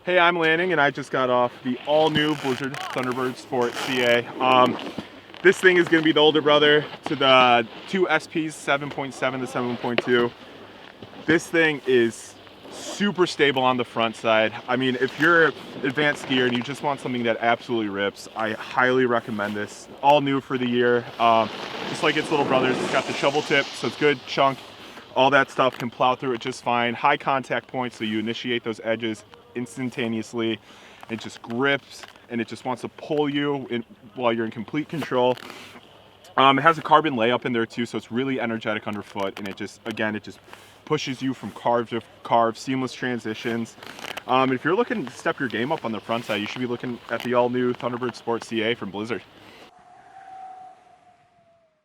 Hey, I'm Lanning, and I just got off the all-new Blizzard Thunderbird Sport CA. This thing is going to be the older brother to the two SPs, 7.7 to 7.2. This thing is super stable on the front side. I mean, if you're an advanced skier and you just want something that absolutely rips, I highly recommend this. All new for the year. Just like its little brothers, it's got the shovel tip, so it's good chunk. All that stuff can plow through it just fine. High contact points, so you initiate those edges instantaneously. It just grips and it just wants to pull you in while you're in complete control. It has a carbon layup in there too, so it's really energetic underfoot, and it just pushes you from carve to carve, seamless transitions. If you're looking to step your game up on the front side, you should be looking at the all-new Thunderbird Sport CA from Blizzard.